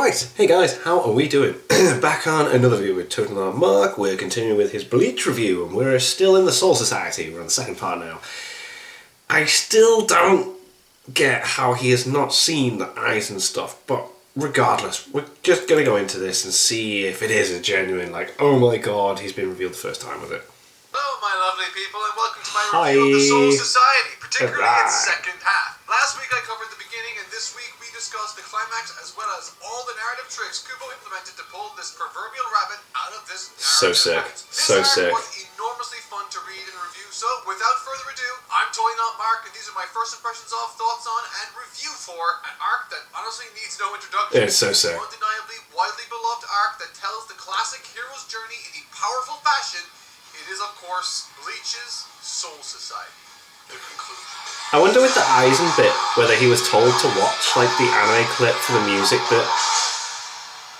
Right, hey guys, how are we doing? Back on another video with Total Art Mark. We're continuing with his Bleach review, and we're still in the Soul Society. We're on the second part now. I still don't get how he has not seen the Aizen stuff, but regardless, we're just going to go into this and see if it is a genuine, like, oh my god, he's been revealed the first time with it. Hello, my lovely people, and welcome to my review of the Soul Society, particularly its second half. Last week I covered the beginning, and this week we discussed the climax as well as all the narrative tricks Kubo implemented to pull this proverbial rabbit out of this narrative. So sick. This arc was enormously fun to read and review, so without further ado, I'm Toy Not Mark, and these are my first impressions of, thoughts on, and review for an arc that honestly needs no introduction. It's so sick. An undeniably widely beloved arc that tells the classic hero's journey in a powerful fashion. It is, of course, Bleach's Soul Society. The conclusion. I wonder with the Aizen bit, whether he was told to watch, like, the anime clip for the music bit.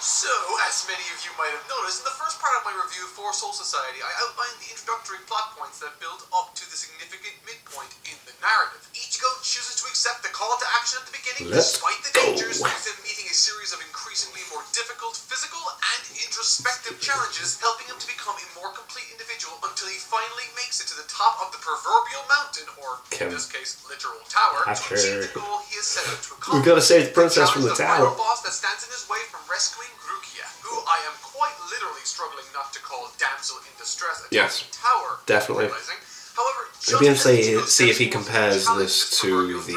So, as many of you might have noticed, in the first part of my review for Soul Society, I outlined the introductory plot points that build up to the significant midpoint in the narrative. Ichigo chooses to accept the call to action at the beginning, despite the dangers, with him meeting a series of increasingly more difficult physical and introspective challenges, helping him to become a more complete individual until he finally makes it to the top of the proverbial mountain, or in this case, literal tower, to achieve the goal he has set out to accomplish. We've got to save the princess from the tower. The boss that stands in his way from rescuing Rukia, who I am quite literally struggling not to call damsel in distress a tower. Definitely. However, maybe I'm see if he compares this to the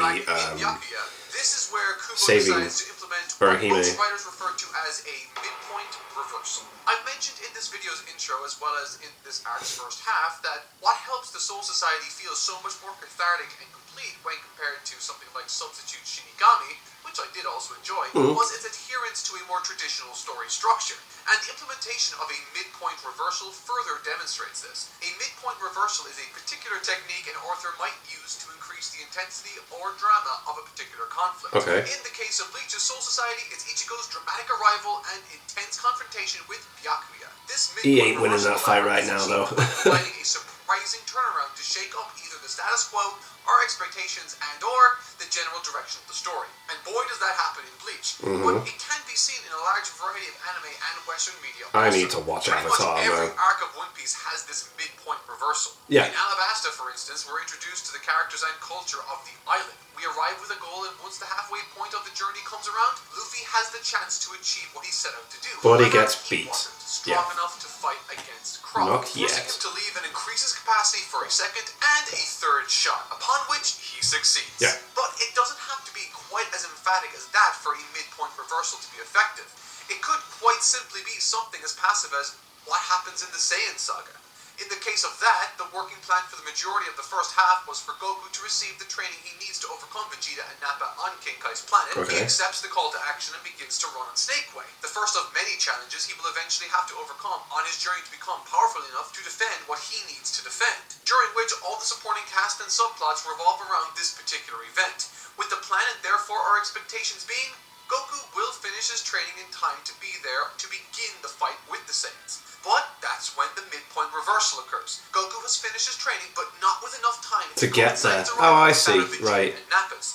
this is where Kubo saving decides to implement what Urahime. most writers refer to as a midpoint reversal. I've mentioned in this video's intro, as well as in this arc's first half, that what helps the Soul Society feel so much more cathartic and complete when compared to something like Substitute Shinigami, which I did also enjoy, was its adherence to a more traditional story structure. And the implementation of a midpoint reversal further demonstrates this. A midpoint reversal is a particular technique an author might use to increase the intensity or drama of a particular conflict. In the case of Bleach's Soul Society, it's Ichigo's dramatic arrival and intense confrontation with Byakuya. This he ain't winning that fight right now, though. Providing a surprising turnaround to shake up either the status quo, our expectations, and/or the general direction of the story. And boy, does that happen in Bleach. But it can be seen in a large variety of anime and Western media. I need to watch Avatar, man. Every man. arc of One Piece has this midpoint reversal. Yeah. In Alabasta, for instance, we're introduced to the characters and culture of the island. We arrive with a goal, and once the halfway point of the journey comes around, Luffy has the chance to achieve what he set out to do. But he gets beat. Strong enough to fight against Krog, forcing him to leave and increase his capacity for a second and a third shot, upon which he succeeds. But it doesn't have to be quite as emphatic as that for a midpoint reversal to be effective. It could quite simply be something as passive as what happens in the Saiyan saga. In the case of that, the working plan for the majority of the first half was for Goku to receive the training he needs to overcome Vegeta and Nappa on King Kai's planet. He accepts the call to action and begins to run on Snake Way, the first of many challenges he will eventually have to overcome on his journey to become powerful enough to defend what he needs to defend, during which all the supporting cast and subplots revolve around this particular event, with the plan and therefore our expectations being Goku will finish his training in time to be there to begin the fight with the Saiyans. But that's when the midpoint reversal occurs. Goku has finished his training, but not with enough time to get there. Oh, I see. Right.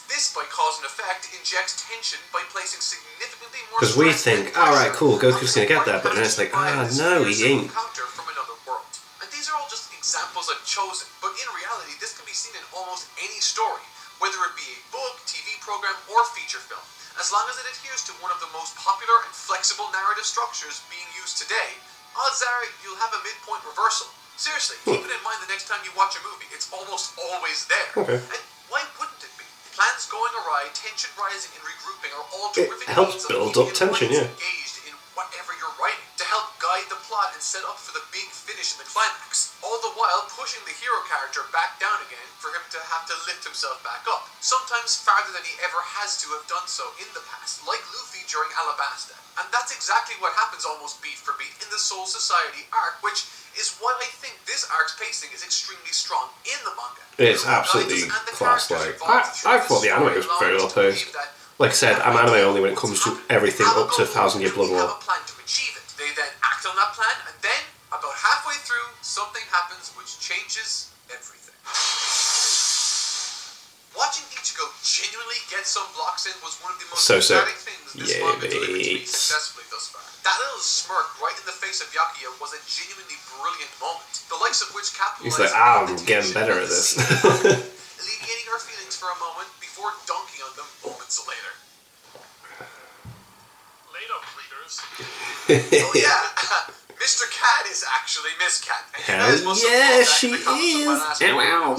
This, by cause and effect, injects tension by placing significantly more. Because we think, alright, cool, Goku's gonna get there, but then it's like, no, he ain't. From another world. And these are all just examples I've chosen, but in reality, this can be seen in almost any story, whether it be a book, TV program, or feature film. As long as it adheres to one of the most popular and flexible narrative structures being used today, odds are you'll have a midpoint reversal. Seriously, keep it in mind the next time you watch a movie. It's almost always there. And why wouldn't it be? Plans going awry, tension rising, and regrouping are all terrific it helps build up tension, engaged in whatever you're writing, to help guide the plot and set up for the big finish in the climax, all the while pushing the hero character back down again for him to have to lift himself back up, sometimes farther than he ever has to have done so in the past, like Luffy during Alabasta. And that's exactly what happens almost beat for beat in the Soul Society arc, which is why I think this arc's pacing is extremely strong in the manga. It's absolutely class-like. I thought the anime was very well paced. Like I said, I'm anime only when it comes to everything up to 1,000 Year Blood War. They then act on that plan, and then, about halfway through, something happens which changes everything. Watching Ichigo genuinely get some blocks in was one of the most exciting things this manga delivered to me since successfully thus far. That little smirk right in the face of Byakuya was a genuinely brilliant moment, the likes of which capitalized. He's like, I'm getting better at this. Alleviating our feelings for a moment before dunking on them moments later. Later, readers. Oh yeah, Mr. Cat is actually Miss Cat. Hell yeah, she is. Wow.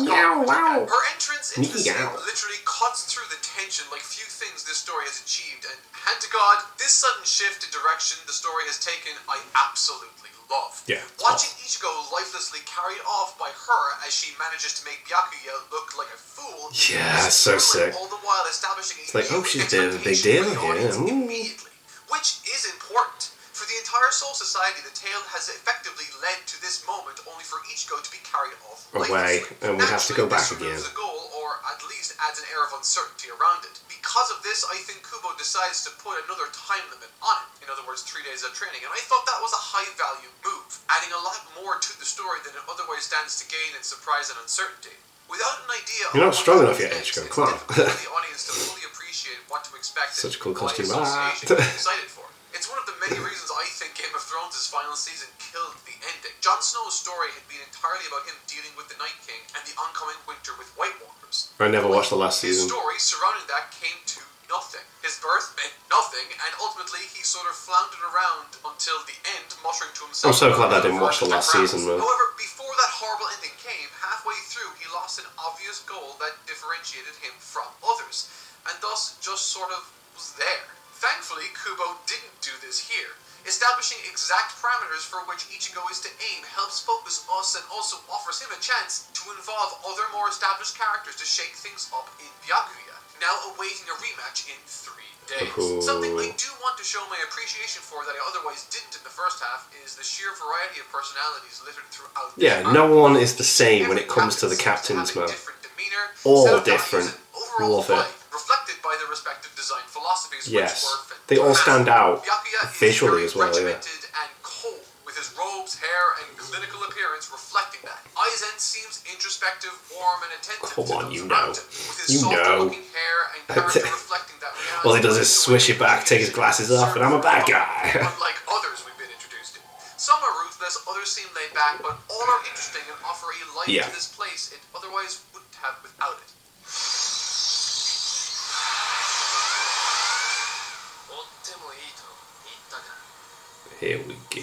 Her entrance into the scene literally cuts through the tension like few things this story has achieved, and hand to God, this sudden shift in direction the story has taken, I absolutely love. Yeah. Watching Ichigo lifelessly carried off by her as she manages to make Byakuya look like a fool. Yeah, so sick. All the while establishing It's like, oh, she's doing a big deal here. Immediately, which is important. For the entire Soul Society, the tale has effectively led to this moment, only for Ichigo to be carried off away, and we have to go back again. The goal, or at least adds an air of uncertainty around it. Because of this, I think Kubo decides to put another time limit on it. In other words, 3 days of training, and I thought that was a high-value move, adding a lot more to the story than it otherwise stands to gain in surprise and uncertainty. Without an idea, you're not strong enough yet, Ichigo. Come on. For the audience to fully appreciate what to expect. Such a cool costume. Excited for. It's one of the many reasons I think Game of Thrones' final season killed the ending. Jon Snow's story had been entirely about him dealing with the Night King and the oncoming winter with White Walkers. I never watched the last season. His story surrounding that came to nothing. His birth meant nothing, and ultimately he sort of floundered around until the end, muttering to himself. I'm so glad I didn't watch the last season, man. However, before that horrible ending came, halfway through he lost an obvious goal that differentiated him from others, and thus just sort of was there. Thankfully, Kubo didn't do this here. Establishing exact parameters for which Ichigo is to aim helps focus us and also offers him a chance to involve other more established characters to shake things up in Byakuya, now awaiting a rematch in 3 days. Ooh. Something I do want to show my appreciation for that I otherwise didn't in the first half is the sheer variety of personalities littered throughout. Yeah, no one is the same when it comes to the captains, man. All different. Love it. Reflected by their respective design philosophies, yes, which were they all stand out Byakuya visually is as well. Yeah. And cold, with his robes, hair, and clinical appearance reflecting that. Aizen seems introspective, warm, and attentive. Come on, you know. With his softer-looking hair and character reflecting that reality. All he does is swish it back, take his glasses off, and I'm a bad guy. Unlike others we've been introduced to. Some are ruthless, others seem laid back, but all are interesting and offer a life to this place it otherwise wouldn't have without it. Here we go.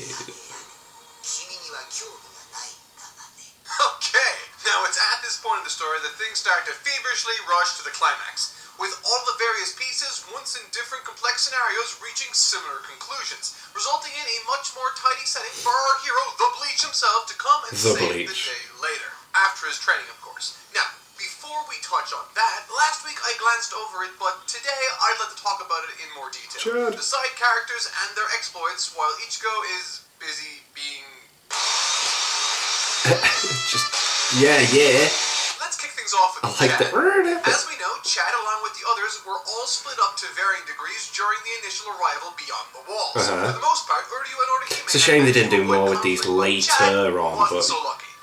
Okay, now it's at this point in the story that things start to feverishly rush to the climax, with all the various pieces, once in different complex scenarios, reaching similar conclusions, resulting in a much more tidy setting for our hero, the Bleach himself, to come and save the day later, after his training, of course. Now, before we touch on that, last week I glanced over it, but today I'd like to talk about it in more detail. Sure. The side characters and their exploits, while Ichigo is busy being... Yeah. Let's kick things off with Chad. As we know, Chad, along with the others, were all split up to varying degrees during the initial arrival beyond the walls. For the most part, Uryu and Orihime... It's a shame they didn't do more with these later on, but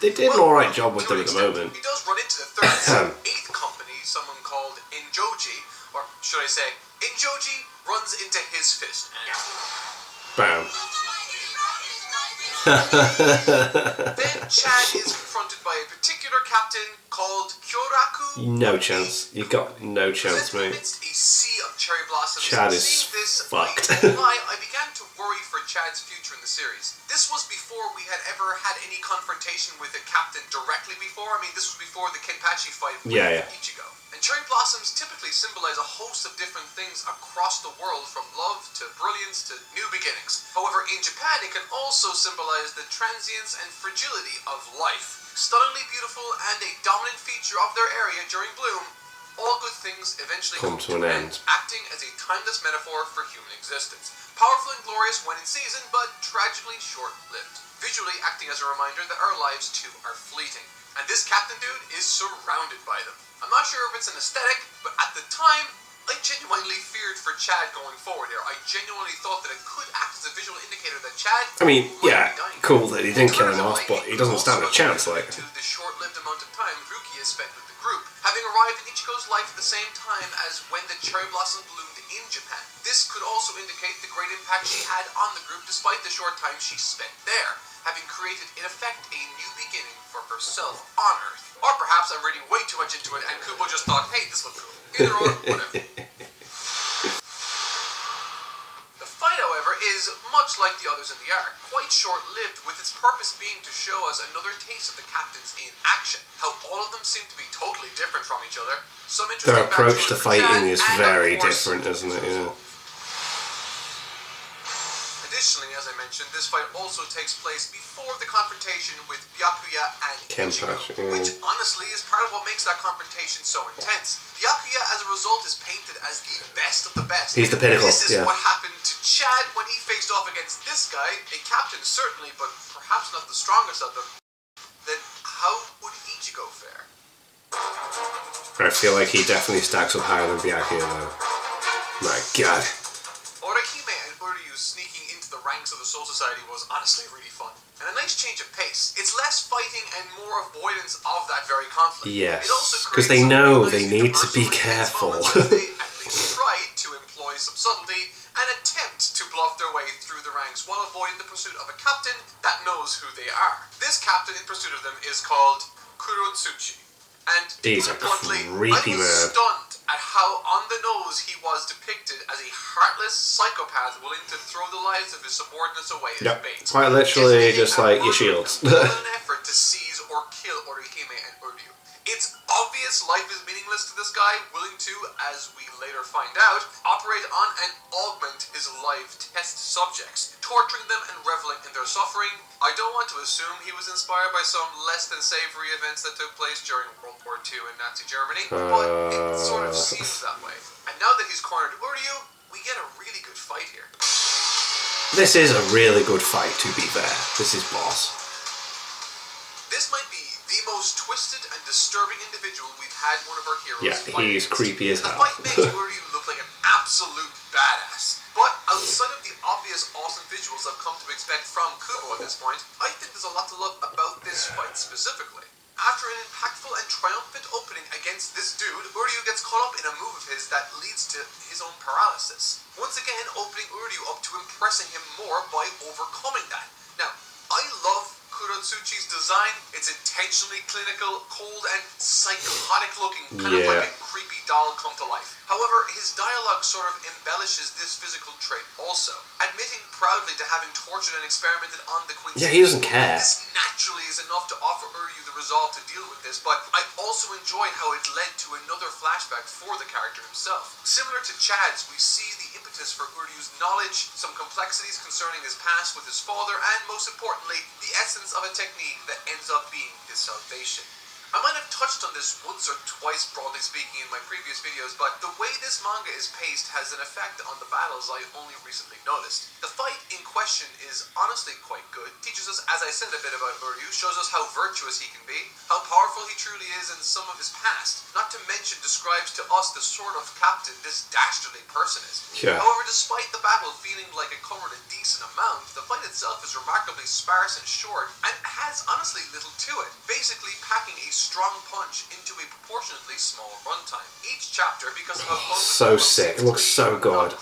they did an alright job with them at the moment. He does run into the third and eighth company, someone called Injoji, or should I say, Injoji runs into his fist. Bam. Then Chad is confronted by a particular captain called Kyoraku. No chance. You got no chance, mate. Amidst a sea of cherry blossoms, Chad is fucked. I began to worry for Chad's future in the series. This was before we had ever had any confrontation with a captain directly before. I mean, this was before the Kenpachi fight with Ichigo. And cherry blossoms typically symbolize a host of different things across the world, from love to brilliance to new beginnings. However, in Japan, it can also symbolize the transience and fragility of life. Stunningly beautiful and a dominant feature of their area during bloom, all good things eventually come to an end, acting as a timeless metaphor for human existence. Powerful and glorious when in season, but tragically short-lived. Visually acting as a reminder that our lives too are fleeting. And this captain dude is surrounded by them. I'm not sure if it's an aesthetic, but at the time, I genuinely feared for Chad going forward here. I genuinely thought that it could act as a visual indicator that Chad... I mean, yeah, cool that he didn't kill him off, but he doesn't stand a chance, like... ...to the short-lived amount of time Rukia spent with the group, having arrived in Ichigo's life at the same time as when the cherry blossom bloomed in Japan. This could also indicate the great impact she had on the group despite the short time she spent there, having created, in effect, a new beginning for herself on Earth. Or perhaps I'm reading way too much into it and Kubo just thought, hey, this looks cool. Either or, whatever. The fight, however, is, much like the others in the arc, quite short-lived, with its purpose being to show us another taste of the captains in action. How all of them seem to be totally different from each other. Some interesting Their approach to fighting is very course, different, isn't it? Yeah. Additionally, as I mentioned, this fight also takes place before the confrontation with Byakuya and Ichigo, which honestly is part of what makes that confrontation so intense. Byakuya, as a result, is painted as the best of the best. He's the pinnacle. This is what happened to Chad when he faced off against this guy, a captain certainly, but perhaps not the strongest of them. Then how would Ichigo fare? I feel like he definitely stacks up higher than Byakuya though. My god. Orihime and Uryu sneaking into the ranks of the Soul Society was honestly really fun. And a nice change of pace. It's less fighting and more avoidance of that very conflict. Yes, because they know they need to be careful. They at least tried to employ some subtlety and attempt to bluff their way through the ranks while avoiding the pursuit of a captain that knows who they are. This captain in pursuit of them is called Kurotsuchi. And he's a bluntly, creepy I was man. stunned at how on the nose he was depicted as a heartless psychopath willing to throw the lives of his subordinates away as bait. Quite literally just like your shields. In an effort to seize or kill Orihime and Uryu. It's obvious life is meaningless to this guy, willing to, as we later find out, operate on and augment his live test subjects, torturing them and reveling in their suffering. I don't want to assume he was inspired by some less than savory events that took place during World War II in Nazi Germany, but it sort of seems that way. And now that he's cornered Uryu, we get a really good fight here. This is a really good fight, to be fair. This is boss. This might be the most twisted and disturbing individual we've had one of our heroes fight. He's creepy as hell. The fight makes Uryu look like an absolute badass. But outside of the obvious awesome visuals I've come to expect from Kubo at this point, I think there's a lot to love about this fight specifically. After an impactful and triumphant opening against this dude, Uryu gets caught up in a move of his that leads to his own paralysis. Once again, opening Uryu up to impressing him more by overcoming that. Now, I love Kurotsuchi's design. It's intentionally clinical, cold, and psychotic looking, kind of like a creepy doll come to life. However, his dialogue sort of embellishes this physical trait also, admitting proudly to having tortured and experimented on the Queen. Yeah, he doesn't care. This naturally is enough to offer Uryu the resolve to deal with this, but I also enjoyed how it led to another flashback for the character himself. Similar to Chad's, we see the impetus for Uryu's knowledge, some complexities concerning his past with his father, and most importantly, the essence of a technique that ends up being his salvation. I might have touched on this once or twice, broadly speaking, in my previous videos, but the way this manga is paced has an effect on the battles I only recently noticed. The fight in question is honestly quite good, teaches us, as I said, a bit about Uryu, shows us how virtuous he can be, how powerful he truly is in some of his past, not to mention describes to us the sort of captain this dastardly person is. Yeah. However, despite the battle feeling like it covered a decent amount, the fight itself is remarkably sparse and short, and has honestly little to it, basically packing a strong punch into a proportionately small runtime. Each chapter, because of how close so sick, it looks so good.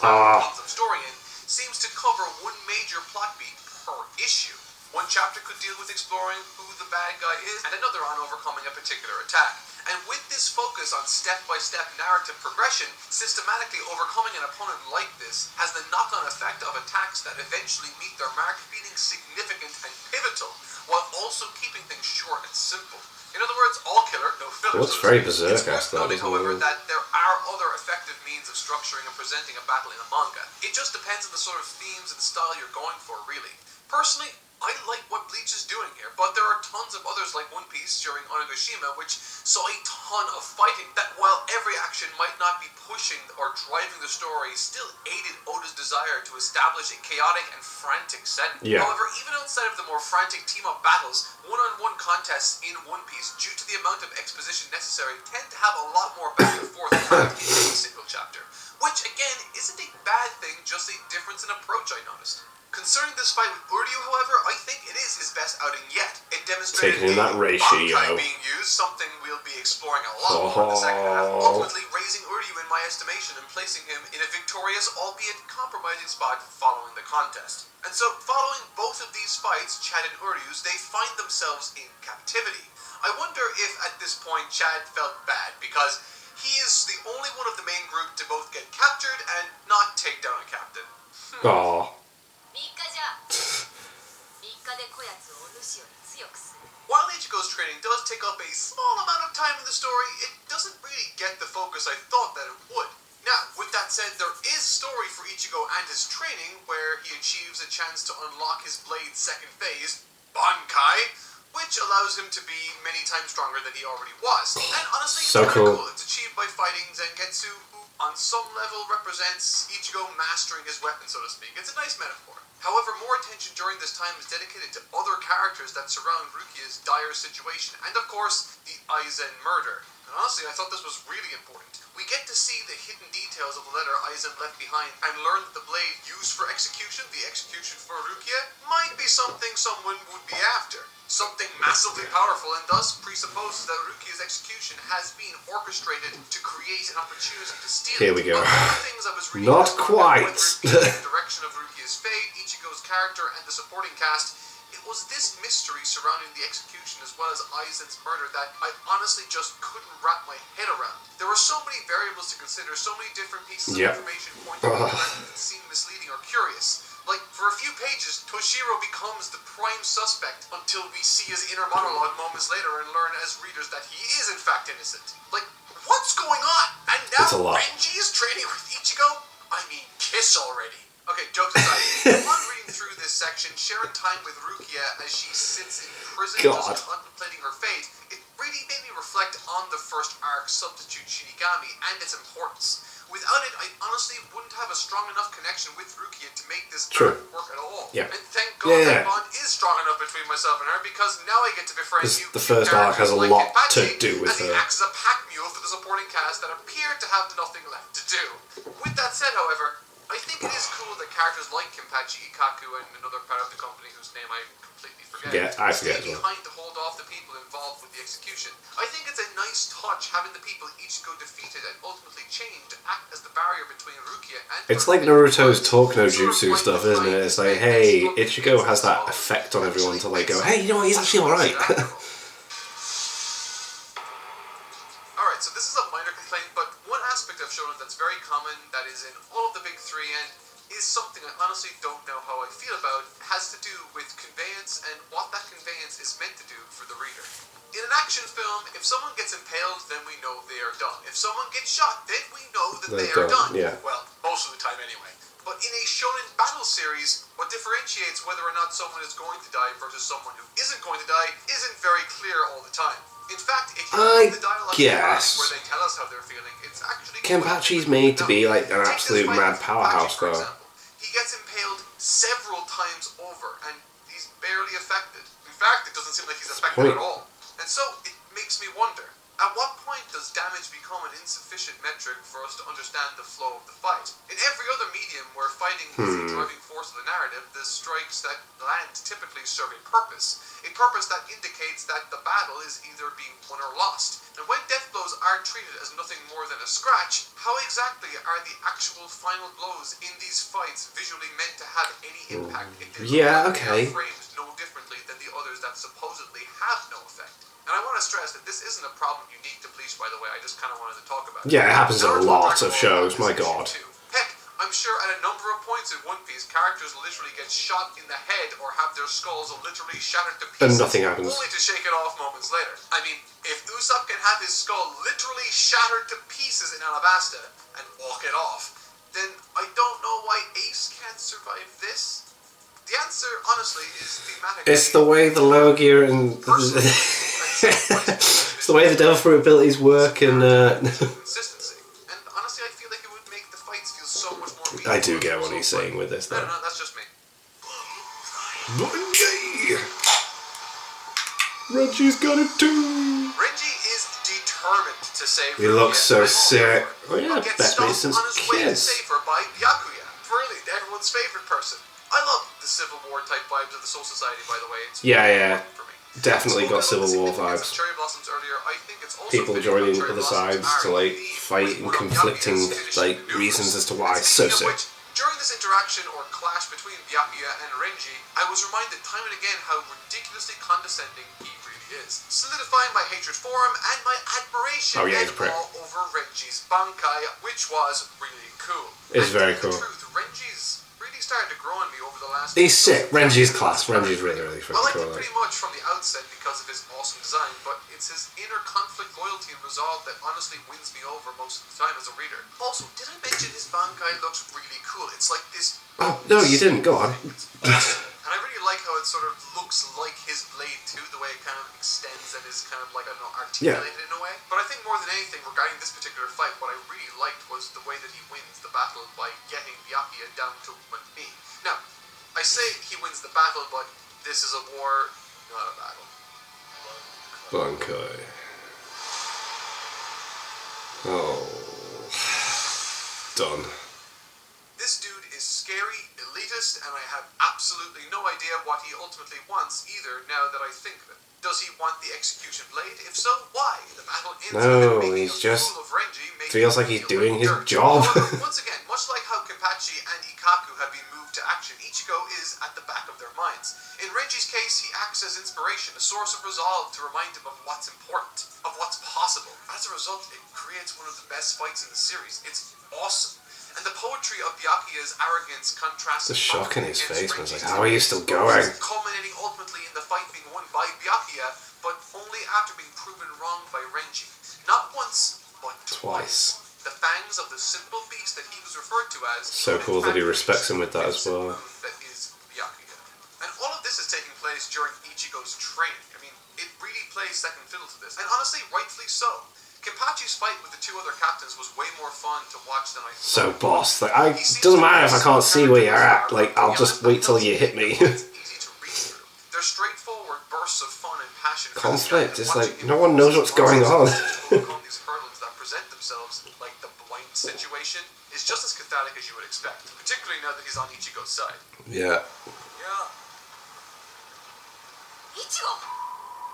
Story in, seems to cover one major plot beat per issue. One chapter could deal with exploring who the bad guy is, and another on overcoming a particular attack. And with this focus on step-by-step narrative progression, systematically overcoming an opponent like this has the knock-on effect of attacks that eventually meet their mark feeling significant and pivotal, while also keeping things short and simple. In other words, all killer, no filler. It looks very berserk-esque, though, however, that there are other effective means of structuring and presenting a battle in a manga. It just depends on the sort of themes and style you're going for, really. Personally, I like what Bleach is doing here, but there are tons of others like One Piece during Onigashima which saw a ton of fighting that, while every action might not be pushing or driving the story, still aided Oda's desire to establish a chaotic and frantic setting. Yeah. However, even outside of the more frantic team-up battles, one-on-one contests in One Piece, due to the amount of exposition necessary, tend to have a lot more back and forth in a single chapter. Which, again, isn't a bad thing, just a difference in approach I noticed. Concerning this fight with Uryu, however, I think it is his best outing yet. It demonstrated taking in that ratio being used, something we'll be exploring a lot more in the second half, ultimately raising Uryu in my estimation and placing him in a victorious, albeit compromising spot following the contest. And so, following both of these fights, Chad and Uryu's, they find themselves in captivity. I wonder if at this point Chad felt bad, because he is the only one of the main group to both get captured and not take down a captain. Aww. While Ichigo's training does take up a small amount of time in the story, it doesn't really get the focus I thought that it would. Now, with that said, there is story for Ichigo and his training, where he achieves a chance to unlock his blade's second phase, Bankai, which allows him to be many times stronger than he already was. And honestly, so it's kind of cool. It's achieved by fighting Zengetsu, who on some level represents Ichigo mastering his weapon, so to speak. It's a nice metaphor. However, more attention during this time is dedicated to other characters that surround Rukia's dire situation, and of course, the Aizen murder. And honestly, I thought this was really important. We get to see the hidden details of the letter Aizen left behind, and learn that the blade used for execution, the execution for Rukia, might be something someone would be after. Something massively powerful, and thus presupposes that Rukia's execution has been orchestrated to create an opportunity to steal Here we go. Not quite. The direction of Rukia's fate, Ichigo's character, and the supporting cast. It was this mystery surrounding the execution as well as Aizen's murder that I honestly just couldn't wrap my head around. There were so many variables to consider, so many different pieces of information pointing out that seemed misleading or curious. Like, for a few pages, Toshiro becomes the prime suspect until we see his inner monologue moments later and learn as readers that he is in fact innocent. Like, what's going on? And now Renji is training with Ichigo? I mean, kiss already. Okay, jokes aside, upon reading through this section, sharing time with Rukia as she sits in prison just contemplating her fate, it really made me reflect on the first arc, Substitute Shinigami, and its importance. Without it, I honestly wouldn't have a strong enough connection with Rukia to make this arc work at all. Yeah. And thank God that bond is strong enough between myself and her, because now I get to befriend you. The first arc has a lot to do with her. As he acts as a pack mule for the supporting cast that appear to have nothing left to do. With that said, however, I think it is cool that characters like Kenpachi, Ikaku, and another part of the company whose name I completely forget, I forget stay behind to hold off the people involved with the execution. I think it's a nice touch having the people Ichigo defeated and ultimately chained to act as the barrier between Rukia and... It's like Naruto's talk no jutsu stuff, isn't it? It's like, hey, Ichigo has that effect on everyone to like go, hey, you know what, he's actually alright. Alright, so this is a minor complaint, but one aspect I've shown that's very common, that is in all of the big three, and is something I honestly don't know how I feel about, has to do with conveyance and what that conveyance is meant to do for the reader. In an action film, if someone gets impaled, then we know they are done. If someone gets shot, then we know that they are done. Yeah. Well, most of the time anyway. But in a shonen battle series, what differentiates whether or not someone is going to die versus someone who isn't going to die isn't very clear all the time. In fact, if you read the dialogue where they tell us how they're feeling, it's actually... Kenpachi's made to be like an absolute mad powerhouse, though. He gets impaled several times over, and he's barely affected. In fact, it doesn't seem like he's affected at all. And so, it makes me wonder, at what point does damage become an insufficient metric for us to understand the flow of the fight? In every other medium where fighting is the driving force of the narrative, the strikes that land typically serve a purpose that indicates that the battle is either being won or lost. And when death blows are treated as nothing more than a scratch, how exactly are the actual final blows in these fights visually meant to have any impact if they are framed no differently than the others that supposedly have no effect? And I want to stress that this isn't a problem unique to Bleach, by the way. I just kind of wanted to talk about it. Yeah, it happens in a lot of shows, my god. Heck, I'm sure at a number of points in One Piece, characters literally get shot in the head or have their skulls literally shattered to pieces. And nothing happens. Only to shake it off moments later. I mean, if Usopp can have his skull literally shattered to pieces in Alabasta and walk it off, then I don't know why Ace can't survive this. The answer, honestly, is thematic. It's the way the Logia and... it's the way the Devil Fruit abilities work and... Consistency. And honestly, I feel like it would make the fights feel so much more meaningful. I do get what he's saying with this, though. No, that's just me. Renji's got it too! Renji is determined to save He looks so sick. Oh yeah, best mate since kids. Save her by Byakuya, really everyone's favorite person. I love the Civil War type vibes of the Soul Society, by the way. It's yeah. for me. Definitely got Civil War vibes. Cherry Blossoms earlier, I think it's also People joining other sides to like fight and conflicting like reasons as to why. So sick. During this interaction or clash between Byakuya and Renji, I was reminded time and again how ridiculously condescending he really is, solidifying my hatred for him and my admiration all over Renji's Bankai, which was really cool. It's very cool. The truth, Renji's really started to grow on me over the last... He's sick. Renji's class. Renji's really fucking cool. I liked him pretty much from the outset because of his awesome design, but it's his inner conflict, loyalty, and resolve that honestly wins me over most of the time as a reader. Also, did I mention his Bankai looks really cool? It's like this... Oh, no, you didn't. Go on. And I really like how it sort of looks like his blade too, the way it kind of extends and is kind of like, I don't know, articulated in a way. But I think more than anything regarding this particular fight, what I really liked was the way that he wins the battle by getting Byakuya down to 1-knee. Now, I say he wins the battle, but this is a war, not a battle. Bankai. Oh. Done. This dude is scary, elitist, and I have absolutely no idea what he ultimately wants either, now that I think of it. Does he want the execution blade? If so, why? The battle ends with him making a fool of Renji, feels like he's doing his job. Once again, much like how Kenpachi and Ikkaku have been moved to action, Ichigo is at the back of their minds. In Renji's case, he acts as inspiration, a source of resolve to remind him of what's important, of what's possible. As a result, it creates one of the best fights in the series. It's awesome. And the poetry of Byakuya's arrogance contrasts... The shock in his face was like, how are you still going? Culminating ultimately in the fight being won by Byakuya, but only after being proven wrong by Renji. Not once, but twice. The fangs of the simple beast that he was referred to as... So cool that he respects him with that as well. That is Byakuya. And all of this is taking place during Ichigo's training. I mean, it really plays second fiddle to this. And honestly, rightfully so. Kenpachi's fight with the two other captains was way more fun to watch than I thought. So boss, like, doesn't matter if I can't see where you're at, like, I'll just wait till you hit me. It's easy to read through. They're straightforward bursts of fun and passion. Conflict, it's like, no one knows what's going on. These hurdles that present themselves, like the blind situation, is just as cathartic as you would expect, particularly now that he's on Ichigo's side. Yeah. Ichigo!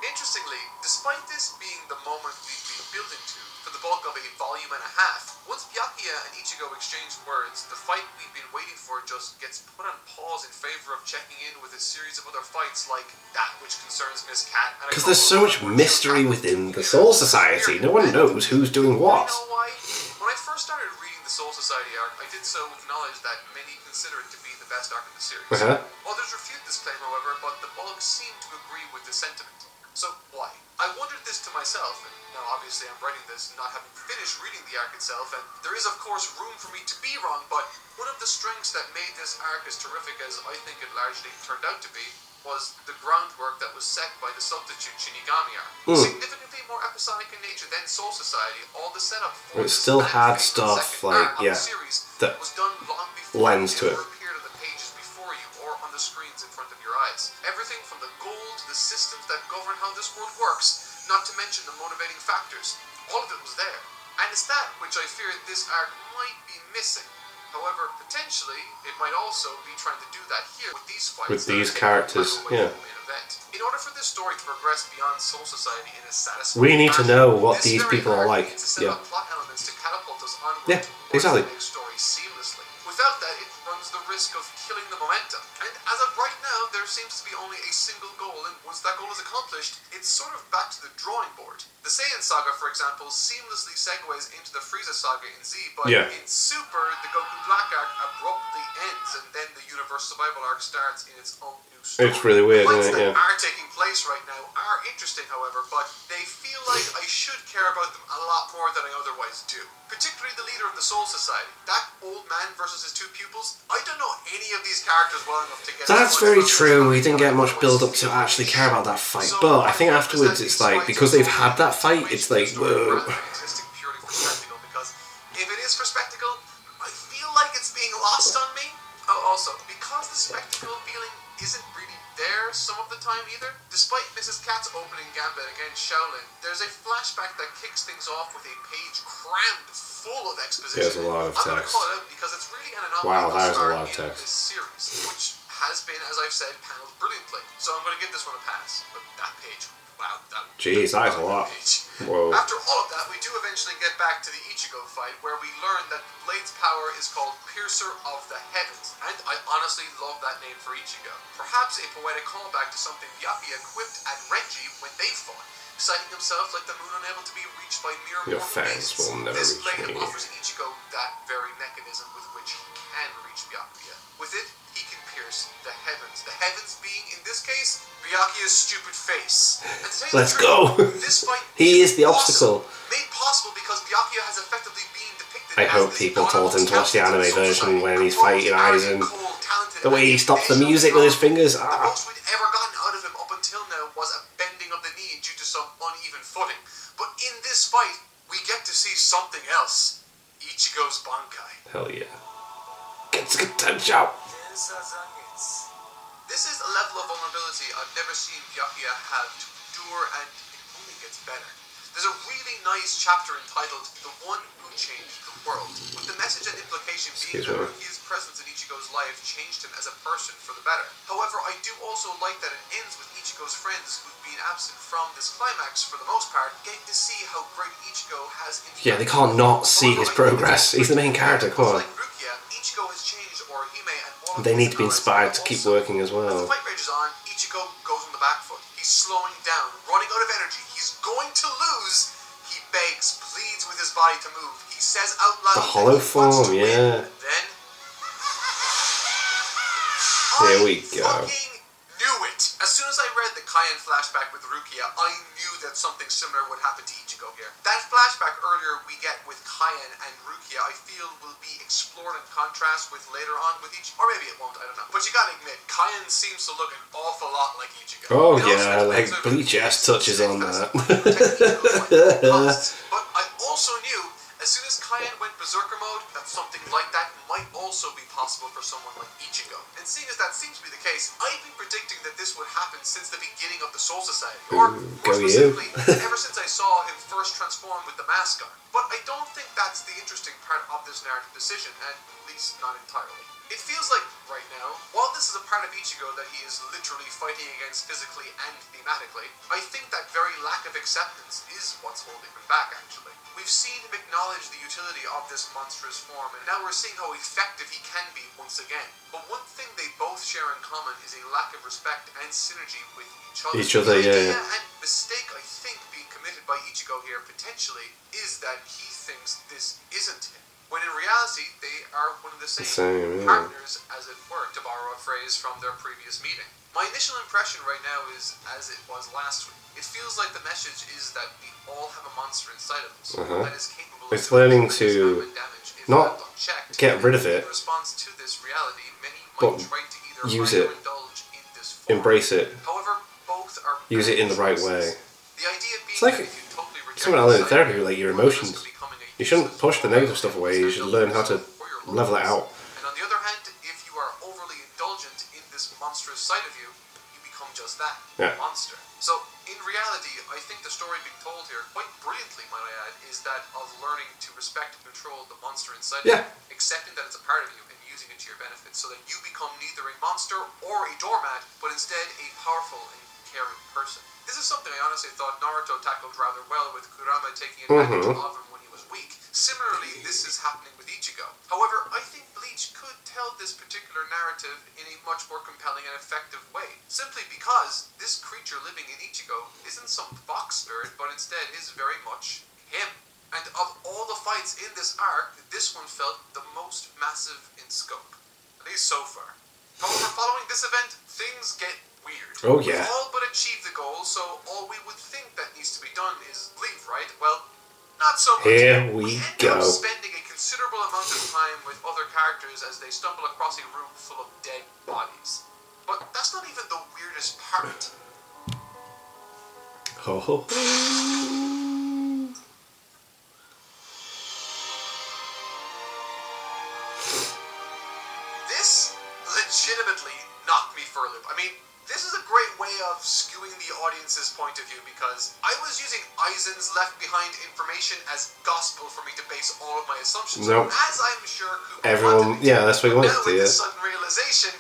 Interestingly, despite this being the moment we've been building to for the bulk of a volume and a half, once Byakuya and Ichigo exchange words, the fight we've been waiting for just gets put on pause in favor of checking in with a series of other fights like that which concerns Miss Cat. Because there's so much mystery within the Soul Society. No one knows who's doing what. You know why? When I first started reading the Soul Society arc, I did so with knowledge that many consider it to be the best arc in the series. Others refute this claim, however, but the bulk seem to agree with the sentiment. So, why? I wondered this to myself, and now obviously I'm writing this not having finished reading the arc itself, and there is of course room for me to be wrong, but one of the strengths that made this arc as terrific as I think it largely turned out to be was the groundwork that was set by the substitute Shinigami arc. Significantly more episodic in nature than Soul Society, all the setup for it still had stuff like, series that was done long before lens to it. Appeared on the pages before you or on the screens in front of your eyes. Everything from the goal to the systems that govern how this world works, not to mention the motivating factors. All of it was there. And it's that which I fear this arc might be missing. However, potentially, it might also be trying to do that here with these fights. With these characters, yeah. In order for this story to progress beyond Soul Society in a satisfying we need to know what these people are like. Yeah. Plot elements to catapult us onward yeah, exactly. The next story seamlessly. Without that, it runs the risk of killing the momentum. And as of right now, there seems to be only a single goal, and once that goal is accomplished, it's sort of back to the drawing board. The Saiyan Saga, for example, seamlessly segues into the Frieza Saga in Z, but in Super, the Goku Black arc abruptly ends, and then the Universe Survival arc starts in its own new story. It's really weird, isn't it? Yeah. Are taking place right now are interesting, however, but they feel like I should care about them a lot more than I otherwise do. Particularly the leader of the Soul Society. That old man versus his two pupils. I don't know any of these characters well enough to get... That's very true. We didn't get much build up to actually care about that fight. But I think afterwards it's like, because they've had that fight, it's like, whoa. Because if it is for spectacle, I feel like it's being lost on me. Oh, also, because the spectacle feeling isn't really there some of the time either. Despite Mrs. Cat's opening gambit against Shaolin, there's a flashback that kicks things off with a page crammed full of exposition. There's a lot of text. I'm going to call it out because it's really an anomaly. Wow, that is a lot of in text. this series, which has been, as I've said, panelled brilliantly. So I'm going to give this one a pass. But that page, wow, jeez, that is a lot. Whoa. After all of that, we do eventually get back to the Ichigo fight, where we learn that the blade's power is called Piercer of the Heavens, and I honestly love that name for Ichigo. Perhaps a poetic callback to something Byakuya quipped at Renji when they fought, citing himself like the moon unable to be reached by mere Your fangs will never This reach blade me. offers Ichigo that very mechanism with which he can reach Byakuya. With it, he can pierce the heavens being, in this case, Byakuya's stupid face. And to tell you Let's the truth, go! This fight He is the obstacle. Made possible because Byakuya has effectively been depicted I hope as people told him to watch the anime version when he's fighting Aizen. talented, The way he stops the music with his fingers. The most we'd ever gotten out of him up until now was a bending of the knee due to some uneven footing. But in this fight, we get to see something else. Ichigo's Bankai. Hell yeah. Gets a potential. This is a level of vulnerability I've never seen Byakuya have to endure, and it only gets better. There's a really nice chapter entitled The One Who Changed the World, with the message and implication being that his presence in Ichigo's life changed him as a person for the better. However, I do also like that it ends with Ichigo's friends who've been absent from this climax for the most part, getting to see how great Ichigo has influenced. Yeah, they can't not see his progress. He's the main character, come on. Like Rukia, Ichigo has changed Orihime and all of They need his to be inspired to keep working as As well. the fight rages on, Ichigo goes on the back foot. He's slowing down, running out of energy. He's going to lose. He begs, pleads with his body to move. He says out loud The hollow that he wants form, to win. yeah. And then There we go. fucking knew it. As soon as I read the Kaien flashback with Rukia, I knew that something similar would happen to Ichigo here. That flashback earlier we get with Kaien and Rukia, I feel will be explored in contrast with later on with Ichigo. Or maybe it won't, I don't know. But you gotta admit, Kaien seems to look an awful lot like Ichigo. Oh It also yeah, like explains Bleach ass touches on that. But I also knew, as soon as Kaien went berserker mode, that something like that might also be possible for someone like Ichigo. And seeing as that seems to be the case, I've been predicting that this would happen since the beginning of the Soul Society. Or, more specifically, ever since I saw him first transform with the mask on. But I don't think that's the interesting part of this narrative decision, at least not entirely. It feels like, right now, while this is a part of Ichigo that he is literally fighting against physically and thematically, I think that very lack of acceptance is what's holding him back, actually. We've seen him acknowledge the utility of this monstrous form, and now we're seeing how effective he can be once again. But one thing they both share in common is a lack of respect and synergy with each other. Yeah. The idea and mistake I think being committed by Ichigo here, potentially, is that he thinks this isn't him. When in reality, they are one of the same partners, as it were, to borrow a phrase from their previous meeting. My initial impression right now is as it was last week. It feels like the message is that we all have a monster inside of us that is capable of learning to damage if not unchecked. get rid of it, In response to this reality, many but might try to either use it, indulge in this form. embrace it, However, both are use it in the right way. The idea being It's like that if you totally reject something I learned in the therapy, like your emotions. You shouldn't push the negative stuff away, you should learn how to level it out. And on the other hand, if you are overly indulgent in this monstrous side of you, you become just that, a monster. So, in reality, I think the story being told here, quite brilliantly might I add, is that of learning to respect and control the monster inside of you, accepting that it's a part of you and using it to your benefit, so that you become neither a monster or a doormat, but instead a powerful and caring person. This is something I honestly thought Naruto tackled rather well, with Kurama taking advantage of him when he was weak. Similarly, this is happening with Ichigo. However, I think Bleach could tell this particular narrative in a much more compelling and effective way, simply because this creature living in Ichigo isn't some fox spirit, but instead is very much him. And of all the fights in this arc, this one felt the most massive in scope, at least so far. However, following this event, things get weird. Oh yeah. We've all but achieved the goal, so all we would think that needs to be done is leave, right? Well, not so much. Here we end go. up spending a considerable amount of time with other characters as they stumble across a room full of dead bodies. But that's not even the weirdest part. Oh. This legitimately knocked me for a loop. I mean, this is a great way of skewing the audience's point of view, because I was using Aizen's left behind information as gospel for me to base all of my assumptions on, as I'm sure Kubo everyone, wanted me to. that's what he But wanted now to, with this sudden realization,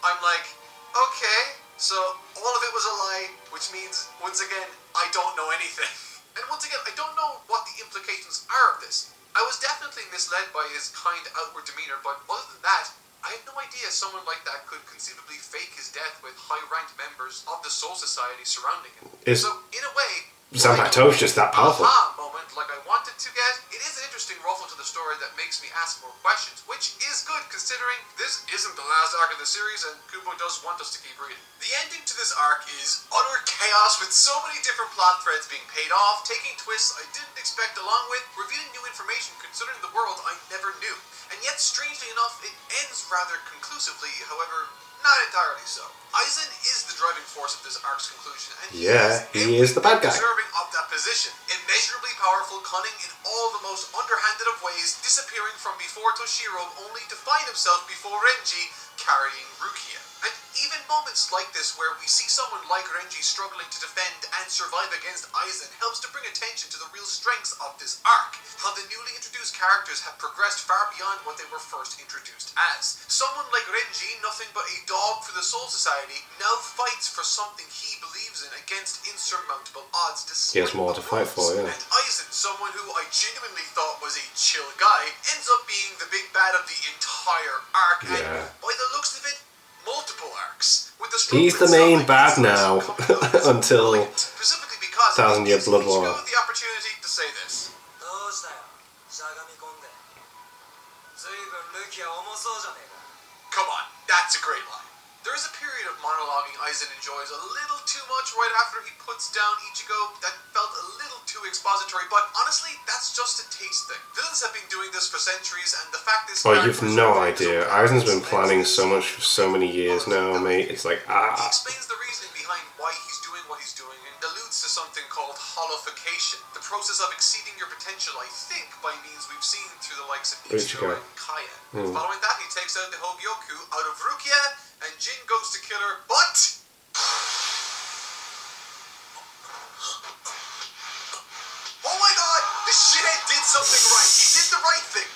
I'm like, okay, so all of it was a lie, which means, once again, I don't know anything. And once again, I don't know what the implications are of this. I was definitely misled by his kind outward demeanor, but other than that, I had no idea someone like that could conceivably fake his death with high-ranked members of the Soul Society surrounding him. So, in a way, Zanpakuto's just that powerful. Aha moment like I wanted to get. It is an interesting ruffle to the story that makes me ask more questions, which is good considering this isn't the last arc of the series and Kubo does want us to keep reading. The ending to this arc is utter chaos with so many different plot threads being paid off, taking twists I didn't expect along with revealing new information concerning the world I never knew. And yet, strangely enough, it ends rather conclusively, however, not entirely so. Aizen is the driving force of this arc's conclusion, and he is the bad guy. Deserving of that position. Immeasurably powerful, cunning in all the most underhanded of ways, disappearing from before Toshiro only to find himself before Renji carrying Rukia. And even moments like this where we see someone like Renji struggling to defend and survive against Aizen helps to bring attention to the real strengths of this arc. How the newly introduced characters have progressed far beyond what they were first introduced as. Someone like Renji, nothing but a dog for the Soul Society, now fights for something he believes in against insurmountable odds. He has more to fight for, yeah. And Aizen, someone who I genuinely thought was a chill guy, ends up being the big bad of the entire arc. And by the looks of it, multiple arcs. With the he's the main bad now until specifically because 1,000 Year Blood War. The opportunity to say this. Come on, that's a great line. There is a period of monologuing Aizen enjoys a little too much right after he puts down Ichigo that felt a little too expository, but honestly, that's just a taste thing. Villains have been doing this for centuries, and the fact is... Oh, you've no idea. Aizen's been planning so much for so many years now, mate. It's like, He explains the reasoning behind why he's doing what he's doing and alludes to something called holification, the process of exceeding your potential, I think, by means we've seen through the likes of Ichigo and Kaya. Following that, he takes out the Hogyoku out of Rukia, and Jin goes to kill her, but... Oh my god! The shithead did something right! He did the right thing!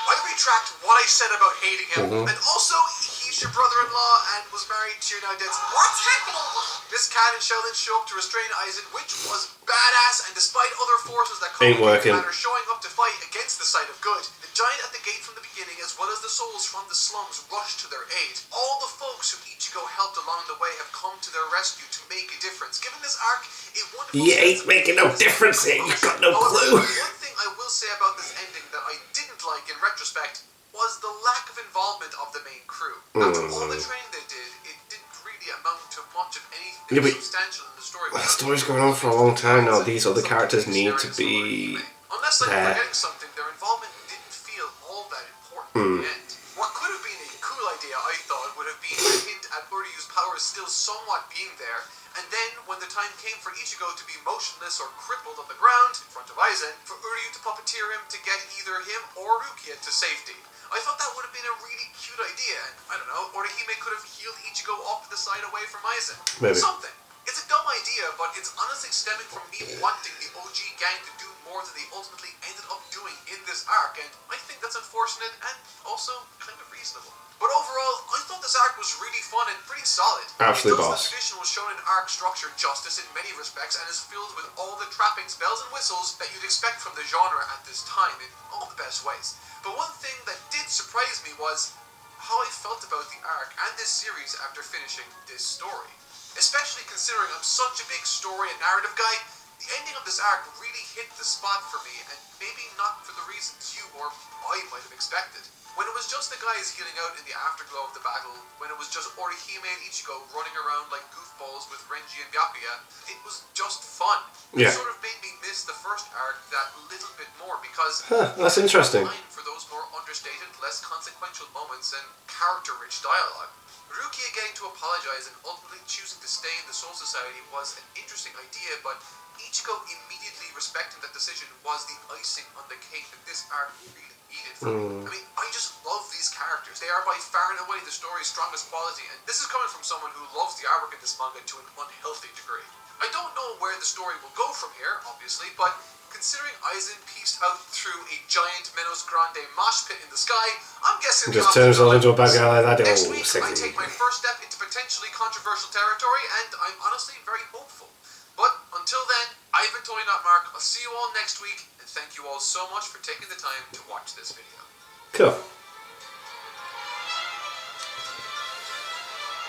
I retract what I said about hating him, and also, he's your brother-in-law and was married to your now dead... What's happening? This cat and Sheldon show up to restrain Aizen, which was badass, and despite other forces that come matter showing up to fight against the side of good, the giant at the gate from the beginning, as well as the souls from the slums, rush to their aid. All the folks who Ichigo helped along the way have come to their rescue to make a difference, giving this arc a wonderful... He ain't making no difference here, you've got no clue. One thing I will say about this ending that I didn't like in retrospect was the lack of involvement of the main crew. After all the training they did, it didn't really amount to much of anything substantial in the story. The story's going on for a long time now. These other characters need to be unless I'm forgetting something, their involvement didn't feel all that important in the end. What could have been a cool idea, I thought, would have been a hint at Uryu's powers still somewhat being there, and then, when the time came for Ichigo to be motionless or crippled on the ground in front of Aizen, for Uryu to puppeteer him to get either him or Rukia to safety. I thought that would have been a really cute idea, and I don't know, Orihime could have healed Ichigo off to the side away from Aizen. Maybe. Something. It's a dumb idea, but it's honestly stemming from me wanting the OG gang to do more than they ultimately ended up doing in this arc, and I think that's unfortunate and also kind of reasonable. But overall, I thought this arc was really fun and pretty solid. Absolutely, it does boss. the traditional shonen arc structure justice in many respects and is filled with all the trappings, bells and whistles that you'd expect from the genre at this time in all the best ways. But one thing that did surprise me was how I felt about the arc and this series after finishing this story. Especially considering I'm such a big story and narrative guy, the ending of this arc really hit the spot for me, and maybe not for the reasons you or I might have expected. When it was just the guys healing out in the afterglow of the battle, when it was just Orihime and Ichigo running around like goofballs with Renji and Byakuya, it was just fun. It sort of made me miss the first arc that little bit more because... that's interesting. For those more understated, less consequential moments and character-rich dialogue. Rukia getting to apologize and ultimately choosing to stay in the Soul Society was an interesting idea, but Ichigo immediately respecting that decision was the icing on the cake that this arc really needed for me. I mean, I just love these characters. They are by far and away the story's strongest quality, and this is coming from someone who loves the artwork in this manga to an unhealthy degree. I don't know where the story will go from here, obviously, but considering Aizen pieced out through a giant Menos Grande mosh pit in the sky, I'm guessing just turns himself into a bad guy like that. Next week, I take my first step into potentially controversial territory, and I'm honestly very hopeful. But until then, I've been totally not Mark. I'll see you all next week, and thank you all so much for taking the time to watch this video. Cool.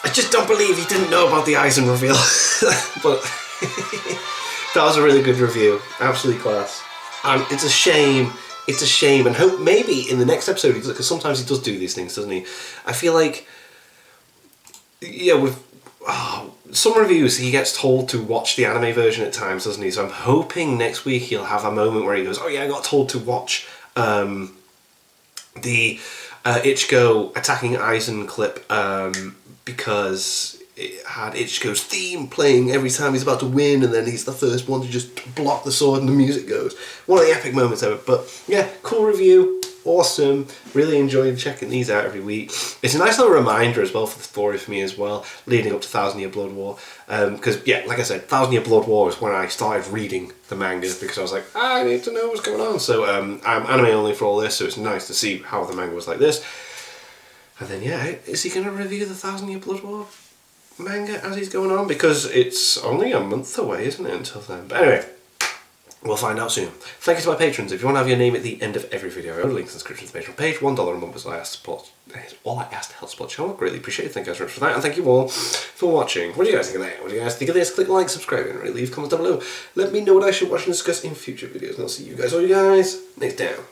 I just don't believe he didn't know about the Aizen reveal. But that was a really good review. Absolutely class. And it's a shame. It's a shame. And hope maybe in the next episode, because sometimes he does do these things, doesn't he? I feel like, yeah, with some reviews, he gets told to watch the anime version at times, doesn't he? So I'm hoping next week he'll have a moment where he goes, oh yeah, I got told to watch the Ichigo attacking Aizen clip because it had Ichigo's theme playing every time he's about to win, and then he's the first one to just block the sword and the music goes. One of the epic moments ever. But yeah, cool review. Awesome. Really enjoyed checking these out every week. It's a nice little reminder as well for the story for me as well, leading up to 1,000 Year Blood War. Because, yeah, like I said, 1,000 Year Blood War is when I started reading the manga, because I was like, I need to know what's going on. So I'm anime only for all this, so it's nice to see how the manga was like this. And then, yeah, is he going to review the 1,000 Year Blood War manga as he's going on? Because it's only a month away, isn't it, until then? But anyway, we'll find out soon. Thank you to my patrons. If you want to have your name at the end of every video, I have a link in the description to the Patreon page. $1 a month is all I ask to help support the channel. Greatly appreciate it. Thank you guys very much for that, and thank you all for watching. What do you guys think of that? What do you guys think of this? Click like, subscribe, and leave comments down below. Let me know what I should watch and discuss in future videos, and I'll see you guys next time.